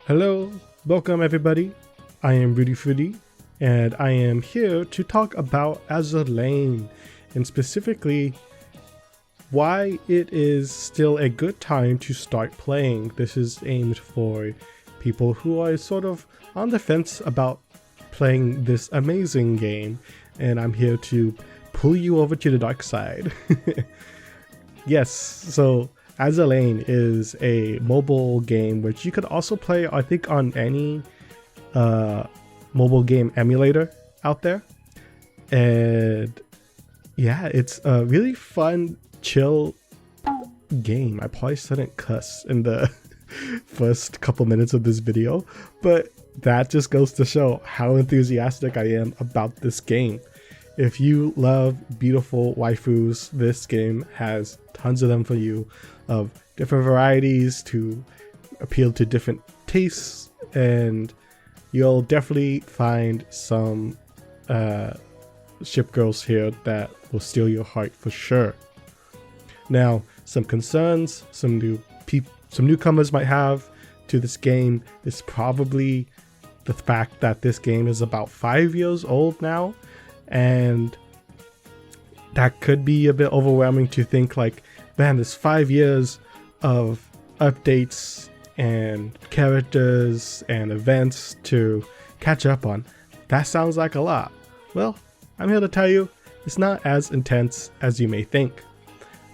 Hello, welcome everybody. I am Rudy Fruity, and I am here to talk about Azur Lane, and specifically why it is still a good time to start playing. This is aimed for people who are sort of on the fence about playing this amazing game, and I'm here to pull you over to the dark side. Yes, so Azur Lane is a mobile game which you could also play, I think, on any mobile game emulator out there. And yeah, it's a really fun, chill game. I probably shouldn't cuss in the first couple minutes of this video, but that just goes to show how enthusiastic I am about this game. If you love beautiful waifus, this game has tons of them for you, of different varieties to appeal to different tastes, and you'll definitely find some ship girls here that will steal your heart for sure. Now, some concerns some newcomers might have to this game is probably the fact that this game is about 5 years old now, and that could be a bit overwhelming to think like, man, there's 5 years of updates and characters and events to catch up on. That sounds like a lot. Well, I'm here to tell you it's not as intense as you may think.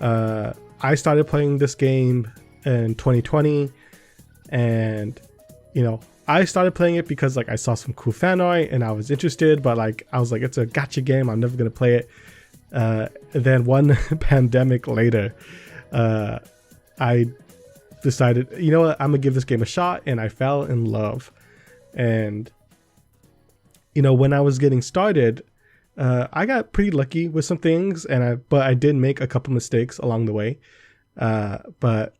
I started playing this game in 2020, and I started playing it because like I saw some cool fan art and I was interested, but like I was like, it's a gacha game, I'm never gonna play it. Then one pandemic later, I decided, you know what, I'm gonna give this game a shot, and I fell in love. And when I was getting started, I got pretty lucky with some things, but I did make a couple mistakes along the way. But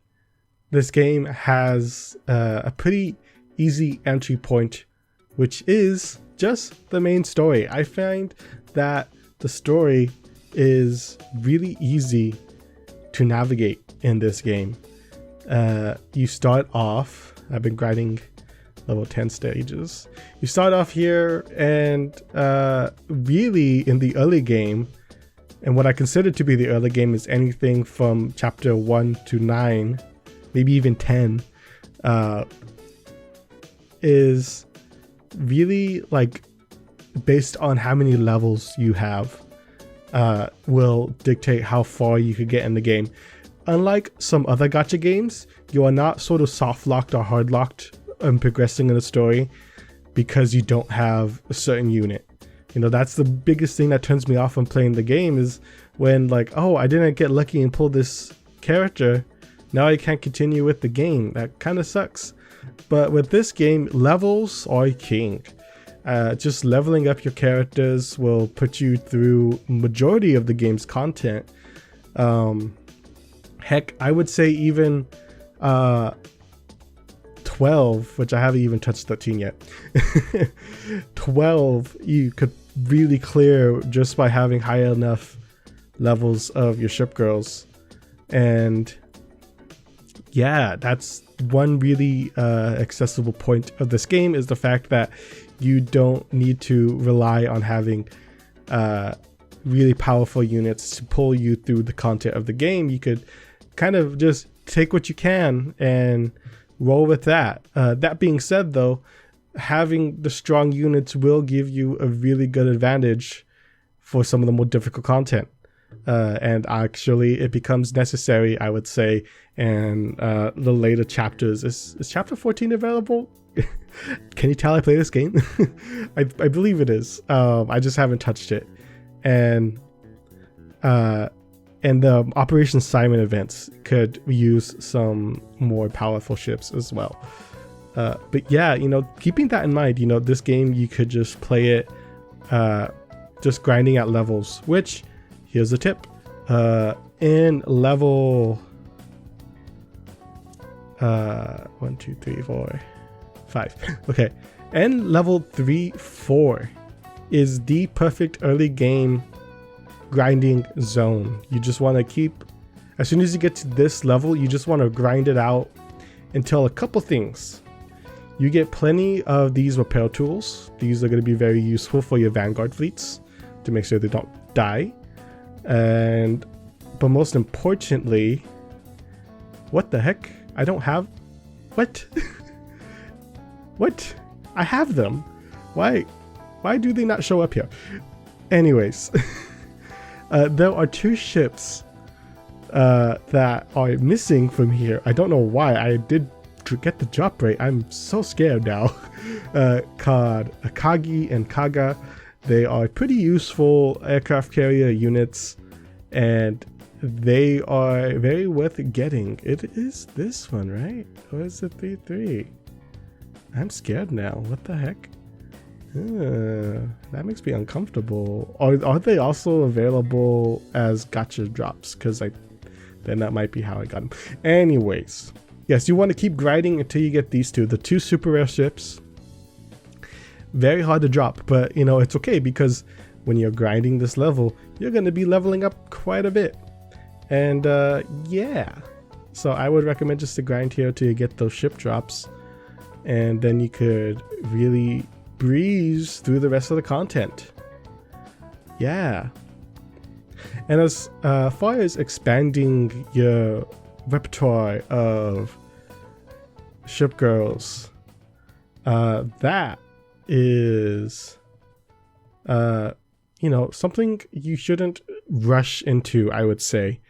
this game has a pretty easy entry point, which is just the main story. I find that the story is really easy to navigate in this game. You start off, I've been grinding level 10 stages. You start off here, and really in the early game, and what I consider to be the early game is anything from chapter 1 to 9, maybe even 10, is really like based on how many levels you have, will dictate how far you could get in the game. Unlike some other gacha games, you are not sort of soft locked or hard locked in progressing in the story because you don't have a certain unit. That's the biggest thing that turns me off from playing the game, is when like, oh, I didn't get lucky and pull this character, now I can't continue with the game. That kind of sucks. But with this game, levels are king. Just leveling up your characters will put you through majority of the game's content. Heck, I would say even 12, which I haven't even touched 13 yet. 12 you could really clear just by having high enough levels of your ship girls. And yeah, that's one really accessible point of this game, is the fact that you don't need to rely on having really powerful units to pull you through the content of the game. You could kind of just take what you can and roll with that. That being said though, having the strong units will give you a really good advantage for some of the more difficult content. And actually it becomes necessary, I would say, in the later chapters. Is chapter 14 available? Can you tell I play this game? I believe it is. I just haven't touched it. And the Operation Simon events could use some more powerful ships as well. But yeah, keeping that in mind, this game, you could just play it just grinding at levels, which, here's a tip. In level 1, 2, 3, 4, 5. Okay. And level 3, 4 is the perfect early game grinding zone. You just want to keep, as soon as you get to this level, you just want to grind it out until a couple things. You get plenty of these repair tools. These are going to be very useful for your Vanguard fleets to make sure they don't die. But most importantly, what the heck? I don't have... What? What? I have them. Why do they not show up here? Anyways, there are 2 ships that are missing from here. I don't know why. I did get the drop rate. I'm so scared now. Called Akagi and Kaga. They are pretty useful aircraft carrier units, and they are very worth getting. It is this one, right? Or is it 3-3? I'm scared now. What the heck? That makes me uncomfortable. Are they also available as gacha drops? Because then that might be how I got them. Anyways, yes, you want to keep grinding until you get these 2. The 2 super rare ships. Very hard to drop, but you know, it's okay, because when you're grinding this level, you're going to be leveling up quite a bit. And yeah, so I would recommend just to grind here till you get those ship drops, and then you could really breeze through the rest of the content. Yeah. And as far as expanding your repertoire of ship girls, that is you know, something you shouldn't rush into, I would say.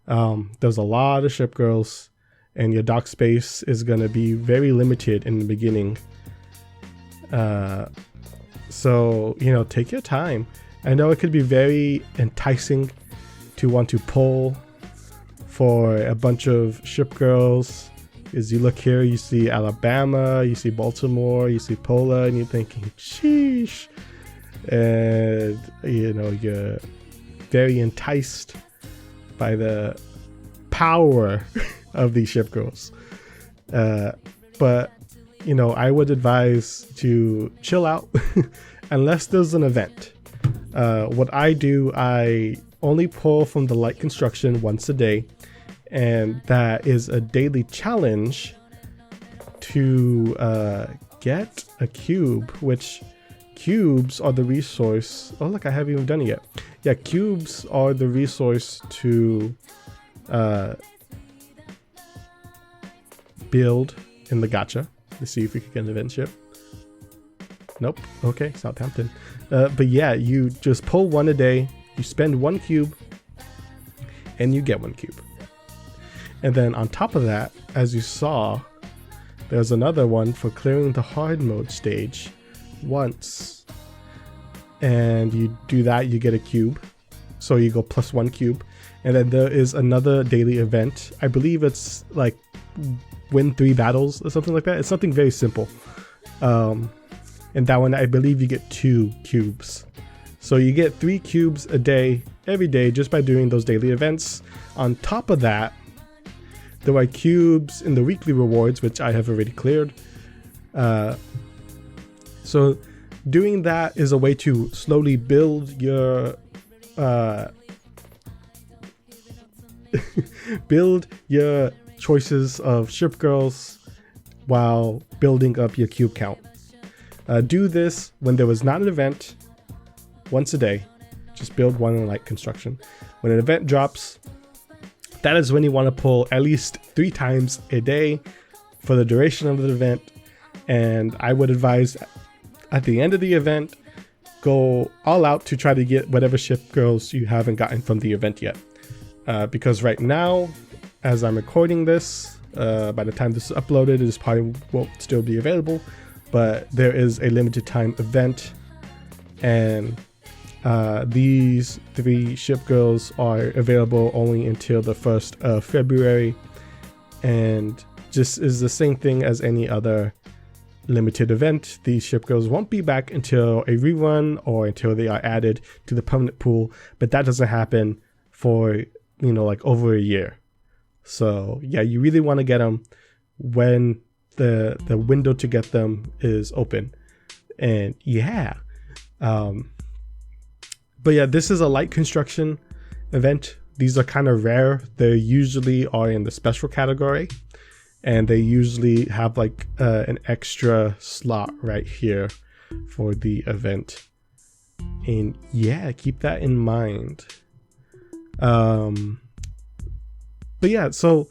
There's a lot of ship girls, and your dock space is going to be very limited in the beginning. So, you know, take your time. I know it could be very enticing to want to pull for a bunch of ship girls. As you look here, you see Alabama, you see Baltimore, you see Pola, and you're thinking, sheesh. And, you know, you're very enticed by the power of these ship girls. But, you know, I would advise to chill out unless there's an event. What I do, I only pull from the light construction once a day, and that is a daily challenge to get a cube, which cubes are the resource. Oh, look, I haven't even done it yet. Yeah, cubes are the resource to build in the gacha. Let's see if we can get an event ship. Nope. Okay, Southampton. But yeah, you just pull 1 a day, you spend 1 cube, and you get 1 cube. And then on top of that, as you saw, there's another one for clearing the hard mode stage once. And you do that, you get a cube. So you go +1 cube. And then there is another daily event. I believe it's like win 3 battles or something like that. It's something very simple. And that one, I believe you get 2 cubes. So you get 3 cubes a day, every day, just by doing those daily events. On top of that, there are cubes in the weekly rewards, which I have already cleared. So doing that is a way to slowly build your build your choices of ship girls while building up your cube count. Do this when there was not an event, once a day. Just build 1 in light construction. When an event drops, that is when you want to pull at least 3 times a day for the duration of the event. And I would advise at the end of the event, go all out to try to get whatever ship girls you haven't gotten from the event yet. Because right now, as I'm recording this, by the time this is uploaded, it probably won't still be available. But there is a limited time event, and these 3 ship girls are available only until the 1st of February, and just is the same thing as any other limited event. These ship girls won't be back until a rerun or until they are added to the permanent pool, but that doesn't happen for, you know, like over a year. So yeah, you really want to get them when the window to get them is open. And yeah, but yeah, this is a light construction event. These are kind of rare. They usually are in the special category, and they usually have like an extra slot right here for the event. And yeah, keep that in mind. But yeah, so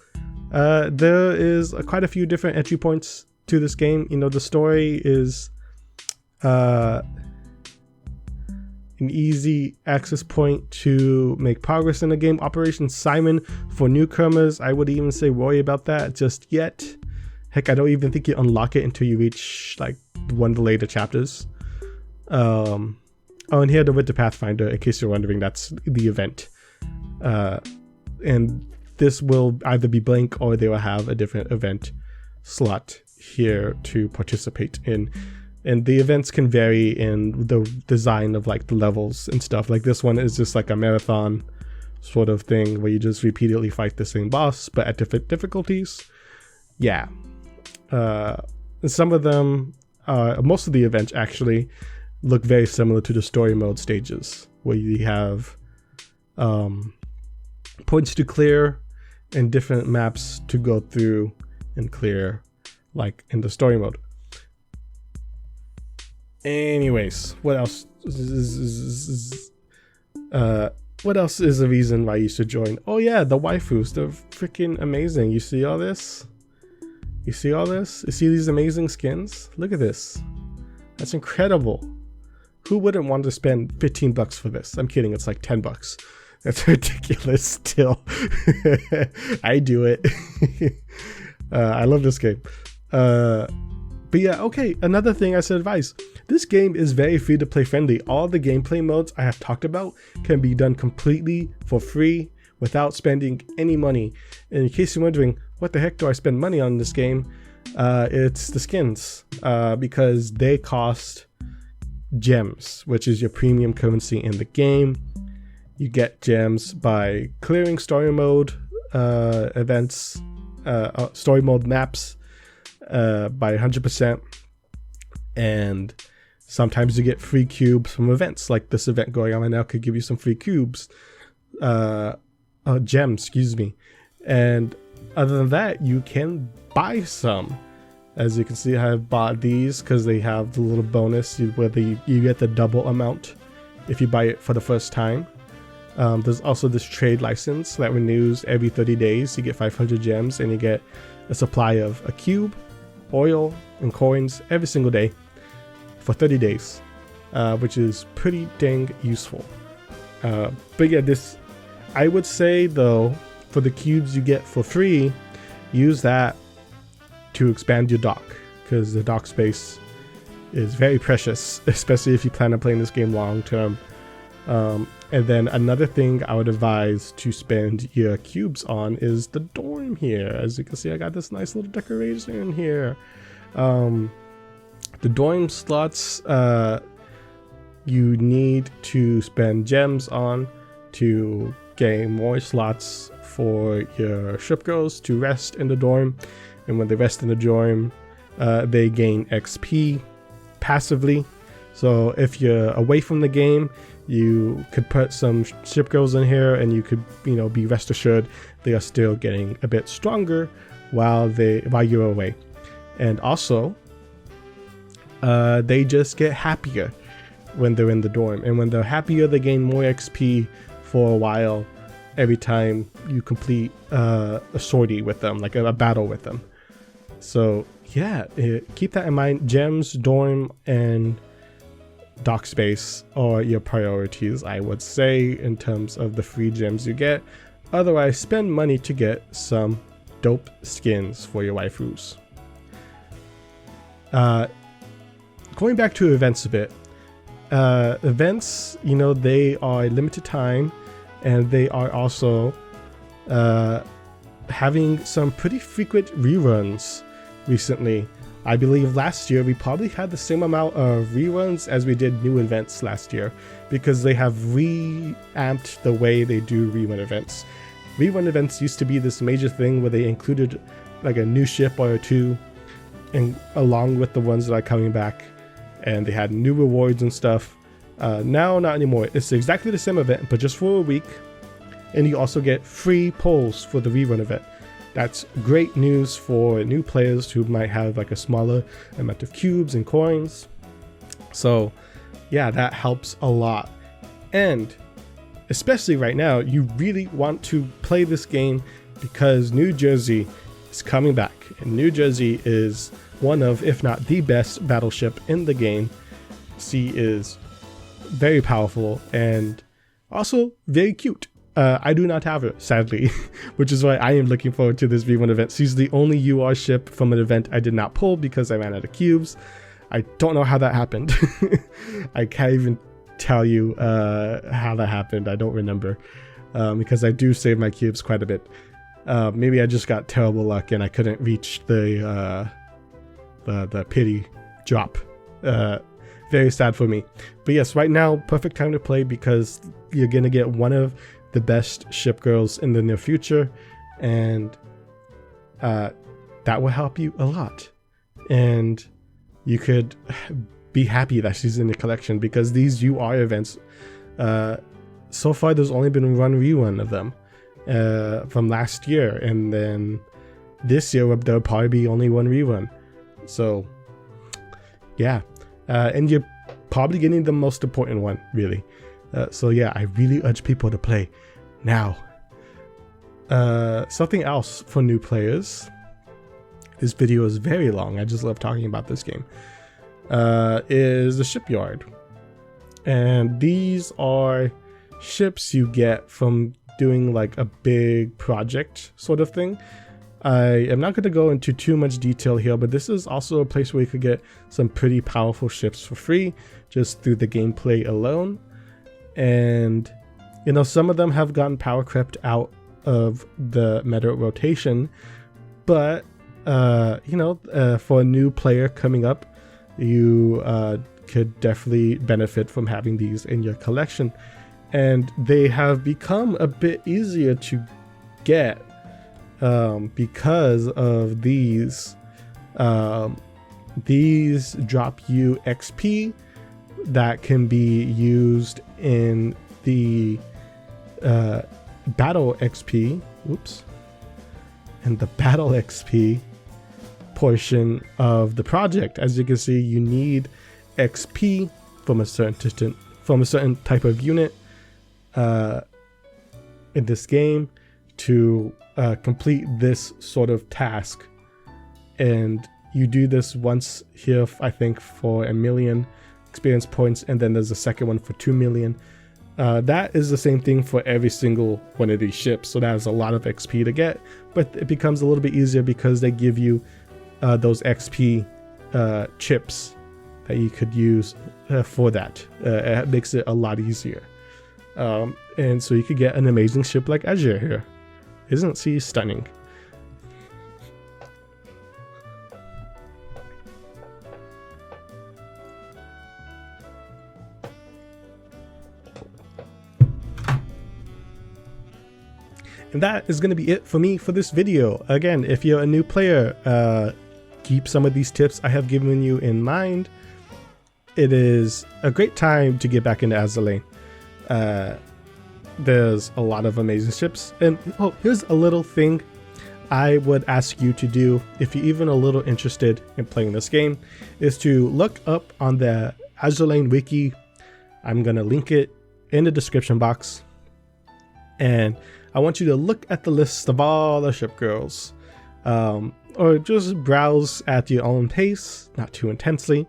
there is quite a few different entry points to this game. You know, the story is an easy access point to make progress in the game. Operation Simon for newcomers, I wouldn't even say worry about that just yet. Heck, I don't even think you unlock it until you reach like one of the later chapters. Oh, and here the Winter Pathfinder, in case you're wondering, that's the event. And this will either be blank or they will have a different event slot here to participate in. And the events can vary in the design of like the levels and stuff. Like this one is just like a marathon sort of thing where you just repeatedly fight the same boss, but at different difficulties. Yeah. Some of them, most of the events actually look very similar to the story mode stages, where you have points to clear and different maps to go through and clear, like in the story mode. Anyways, what else what else is a reason why you should join? Oh yeah, the waifus, they're freaking amazing. You see all this? You see all this? You see these amazing skins? Look at this. That's incredible. Who wouldn't want to spend 15 bucks for this? I'm kidding, it's like 10 bucks. That's ridiculous still. I do it. I love this game. But yeah, okay, another thing I should advise. This game is very free to play friendly. All the gameplay modes I have talked about can be done completely for free without spending any money. And in case you're wondering, what the heck do I spend money on in this game? It's the skins, because they cost gems, which is your premium currency in the game. You get gems by clearing story mode events, story mode maps by 100%, and sometimes you get free cubes from events. Like this event going on right now could give you some free cubes, gems, excuse me. And other than that, you can buy some. As you can see, I have bought these because they have the little bonus where you get the double amount if you buy it for the first time. There's also this trade license that renews every 30 days. You get 500 gems and you get a supply of a cube, oil, and coins every single day for 30 days, which is pretty dang useful. But yeah, this, I would say though, for the cubes you get for free, use that to expand your dock, because the dock space is very precious, especially if you plan on playing this game long term. And then another thing I would advise to spend your cubes on is the dorm here. As you can see, I got this nice little decoration here. The dorm slots you need to spend gems on to gain more slots for your ship girls to rest in the dorm. And when they rest in the dorm, they gain XP passively. So if you're away from the game, you could put some ship girls in here and you could, you know, be rest assured they are still getting a bit stronger while you're away. And also, they just get happier when they're in the dorm. And when they're happier, they gain more XP for a while every time you complete a sortie with them, like a battle with them. So yeah, keep that in mind. Gems, dorm, and dock space are your priorities, I would say, in terms of the free gems you get. Otherwise, spend money to get some dope skins for your waifus. Going back to events a bit. Events, you know, they are limited time, and they are also having some pretty frequent reruns recently. I believe last year we probably had the same amount of reruns as we did new events last year, because they have reamped the way they do rerun events. Rerun events used to be this major thing where they included like a new ship or two, and along with the ones that are coming back, and they had new rewards and stuff. Now, not anymore. It's exactly the same event, but just for a week, and you also get free polls for the rerun event. that's great news for new players who might have like a smaller amount of cubes and coins. So yeah, that helps a lot. And especially right now, you really want to play this game because New Jersey is coming back. And New Jersey is one of, if not the best battleship in the game. She is very powerful and also very cute. I do not have her, sadly, which is why I am looking forward to this V1 event. She's the only UR ship from an event I did not pull because I ran out of cubes. I don't know how that happened. I can't even tell you how that happened. I don't remember because I do save my cubes quite a bit. Maybe I just got terrible luck and I couldn't reach the pity drop. Very sad for me. But yes, right now, perfect time to play because you're gonna get one of the best ship girls in the near future, and that will help you a lot. And you could be happy that she's in the collection because these UR events, so far there's only been one rerun of them from last year, and then this year there'll probably be only one rerun. So yeah, and you're probably getting the most important one, really. So yeah, I really urge people to play now. Something else for new players. This video is very long. I just love talking about this game. Is the Shipyard. And these are ships you get from doing like a big project sort of thing. I am not going to go into too much detail here, but this is also a place where you could get some pretty powerful ships for free just through the gameplay alone. And you know, some of them have gotten power crept out of the meta rotation, but you know, for a new player coming up, you could definitely benefit from having these in your collection. And they have become a bit easier to get because of these. These drop you XP that can be used in the battle XP. Oops. And the battle XP portion of the project. As you can see, you need XP from a certain type of unit in this game to complete this sort of task. And you do this once here, I think, for 1 million experience points, and then there's a second one for 2 million. That is the same thing for every single one of these ships, so that is a lot of XP to get, but it becomes a little bit easier because they give you those XP chips that you could use for that. It makes it a lot easier. And so you could get an amazing ship like Azur here. Isn't she stunning? And that is going to be it for me for this video. Again, if you're a new player, keep some of these tips I have given you in mind. It is a great time to get back into Azur Lane. There's a lot of amazing ships. And oh, here's a little thing I would ask you to do if you're even a little interested in playing this game, is to look up on the Azur Lane wiki. I'm going to link it in the description box. And I want you to look at the list of all the ship girls, or just browse at your own pace, not too intensely,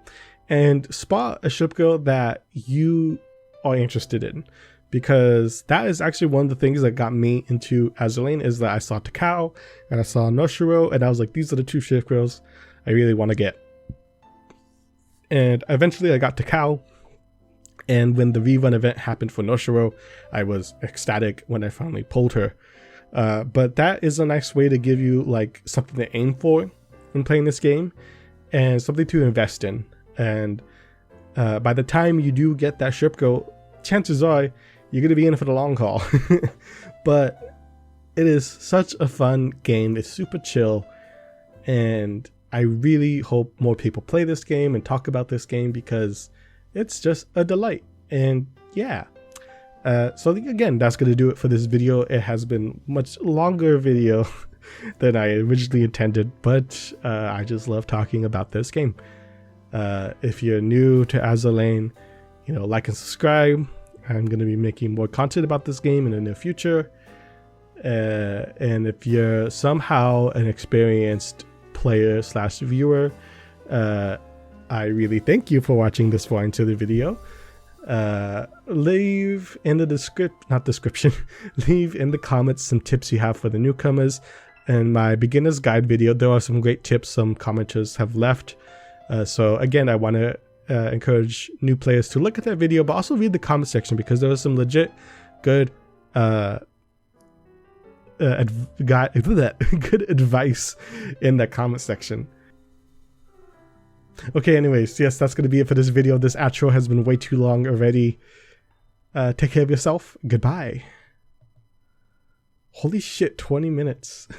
and spot a ship girl that you are interested in, because that is actually one of the things that got me into Azur Lane, is that I saw Takao and I saw Noshiro, and I was like, these are the two ship girls I really want to get. And eventually I got Takao. And when the rerun event happened for Noshiro, I was ecstatic when I finally pulled her. But that is a nice way to give you like something to aim for in playing this game, and something to invest in. And by the time you do get that ship girl, chances are you're going to be in for the long haul. But it is such a fun game. It's super chill. And I really hope more people play this game and talk about this game, because it's just a delight. And yeah, so again, that's going to do it for this video. It has been much longer video than I originally intended, but I just love talking about this game. If you're new to Azur Lane, like and subscribe. I'm going to be making more content about this game in the near future. And if you're somehow an experienced player / viewer, I really thank you for watching this far into the video. Leave in the leave in the comments some tips you have for the newcomers. In my beginner's guide video, there are some great tips some commenters have left. So again, I want to encourage new players to look at that video, but also read the comment section, because there was some legit good good advice in that comment section. Okay, anyways, yes, that's going to be it for this video. This outro has been way too long already. Take care of yourself. Goodbye. Holy shit, 20 minutes.